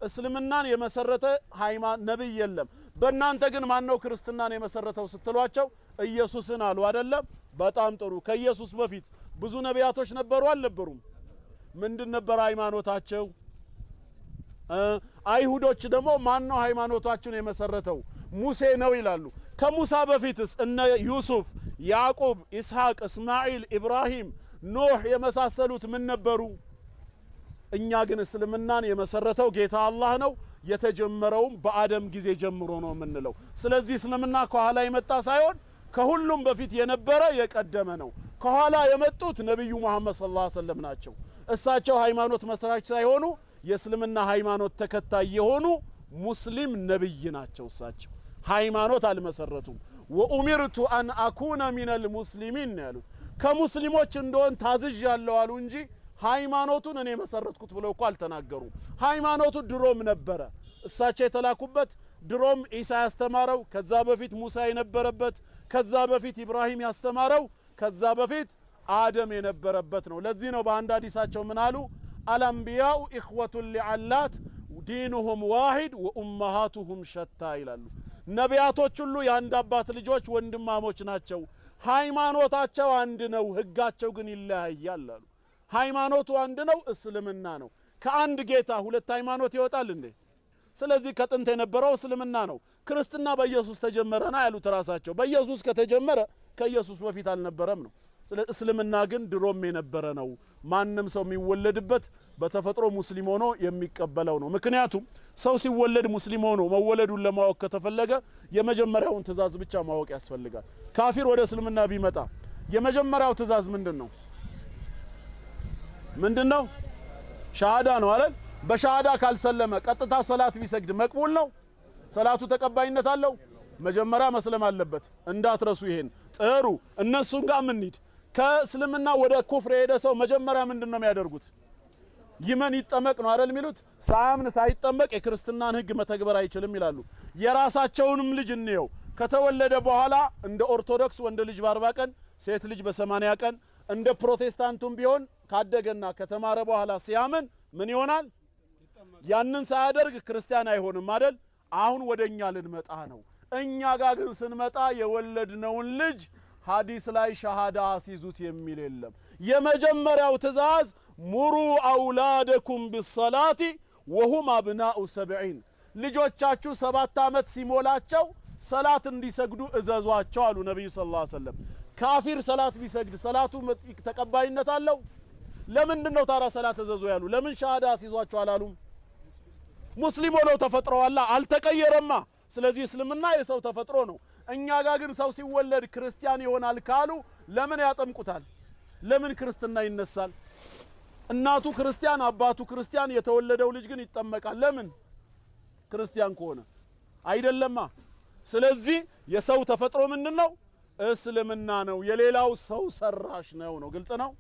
እስልምናን የመሰረተ ሃይማኖት ነብይ የለም በእናንተ ግን ማን ነው ክርስትናን የመሰረተው ስትሏቸው ኢየሱስን አሉ አይደለም በጣም ጥሩ ከኢየሱስ በፊት ብዙ ነቢያቶች ነበሩ አልነበሩም ምንድን ነበር ሃይማኖታቸው አይሁዶች ደግሞ ማን ነው ሃይማኖታቸውን የመሰረተው ሙሴ ነው ይላሉ ከሙሳ በፊትስ እነ ዩሱፍ ያዕቆብ ኢስሐቅ እስማኤል ኢብራሂም ኖህ የመሳሰሉት ምን ነበሩ እኛ ግን እስልምናን የመሰረተው ጌታ አላህ ነው የተጀመረውም በአደም ጊዜ ጀምሮ ነው ምንለው ስለዚህ እስልምና ከኋላ የመጣ ሳይሆን ከሁሉም በፊት የነበረ የቀደመ ነው ከኋላ የመጡት ነብዩ መሐመድ ሰለላሁ ዐለይሂ ወሰለም ናቸው እሳቸው ሃይማኖት መስራች ሳይሆኑ የእስልምና ሃይማኖት ተከታይ የሆኑ ሙስሊም ነብይ ናቸው እሳቸው ሃይማኖት አልመሰረቱም ወኡሚርቱ አን አኩነ ሚነል ሙስሊሚን ያሉት ከሙስሊሞች እንደሆን ታዝዣለሁ አሉ እንጂ ሃይማኖቱን እኔ መሰረትኩት ብለው እኮ አልተናገሩ ሃይማኖቱ ድሮም ነበረ እሳቸው የተላኩበት ድሮም ኢሳ ያስተማረው ከዛ በፊት ሙሳ የነበረበት ከዛ በፊት ኢብራሂም ያስተማረው ከዛ በፊት አደም የነበረበት ነው ለዚህ ነው በአንድ ሐዲሳቸው ምን አሉ አልአንቢያኡ ኢኽወቱን ሊዓላት ዲኑሁም ዋሂድ ወኡመሃቱሁም ሸታ ይላሉ ነቢያቶች ሁሉ የአንድ አባት ልጆች ወንድማሞች ናቸው ሃይማኖታቸው አንድ ነው ህጋቸው ግን ይለያያል አሉ ሃይማኖቱ አንድ ነው እስልምና ነው ከአንድ ጌታ ሁለት ሃይማኖት ይወጣል እንዴ ስለዚህ ከጥንት የነበረው እስልምና ነው ክርስትና በኢየሱስ ተጀመረና ያሉት ራሳቸው በኢየሱስ ከተጀመረ ከኢየሱስ በፊት አልነበረም ነው ስለዚህ እስልምና ግን ድሮም የነበረ ነው ማንንም ሰው የሚወለድበት በተፈጥሮ ሙስሊም ሆኖ የሚቀበለው ነው ምክንያቱም ሰው ሲወለድ ሙስሊም ሆኖ መወለዱን ለማወቅ ከተፈለገ የመጀመሪያውን ትእዛዝ ብቻ ማወቅ ያስፈልጋል ካፊር ወደ እስልምና ቢመጣ የመጀመሪያው ትእዛዝ ምንድነው ሻሃዳ ነው አይደል በሻሃዳ ካልሰለመ ቀጥታ ሰላት ቢሰግድ መቅቡል ነው ሰላቱ ተቀባይነት አለው መጀመሪያ መስለም አለበት እንዳትረሱ ይሄን ጥሩ እነሱን ጋር ምን ይድ ከእስልምና ወደ ኩፍር የሄደ ሰው መጀመሪያ ምንድነው የሚያደርጉት ይመን ይጠመቅ ነው አይደል የሚሉት ሳያምን ሳይጠመቅ የክርስትናን ህግ መተግበር አይችልም ይላሉ የራሳቸውንም ልጅ እንየው ከተወለደ በኋላ እንደ ኦርቶዶክስ ወንድ ልጅ በ40 ቀን ሴት ልጅ በ80 ቀን እንደ ፕሮቴስታንቱም ቢሆን ካደገና ከተማረ በኋላ ሲያምን ምን ይሆናል ያንን ሳያደርግ ክርስቲያን አይሆንም አይደል አሁን ወደኛ ልንመጣ ነው እኛ ጋር ግን ስንመጣ የወለድነውን ልጅ ሐዲስ ላይ ሻሃዳ ሲዙት የሚል የለም የመጀመሪያው ትእዛዝ ሙሩ አውላደኩም ቢሰላቲ ወሁም አብናኡ 70 ልጆቻችሁ 7 አመት ሲሞላቸው ሰላት እንዲሰግዱ እዘዟቸው አሉ ነብዩ ሰለላሁ ዐለይሂ ወሰለም ካፊር ሰላት ቢሰግድ ሰላቱ ተቀባይነት አለው ለምንድነው ታራ ሰላት እዘዙ ያሉ ለምን ሻሃዳ ሲዟቸው አላሉም ሙስሊም ሆነው ተፈጥረዋል አልተቀየረማ ስለዚህ እስልምና የሰው ተፈጥሮ ነው እኛ ጋር ግን ሰው ሲወለድ ክርስቲያን ይሆናል ካሉ ለምን ያጠምቁታል ለምን ክርስትና ይነሳል እናቱ ክርስቲያን አባቱ ክርስቲያን የተወለደው ልጅ ግን ይጠመቃል ለምን ክርስቲያን ከሆነ አይደለማ ስለዚህ የሰው ተፈጥሮ ምንድነው እስልምና ነው የሌላው ሰው ሰራሽ ነው ግልጽ ነው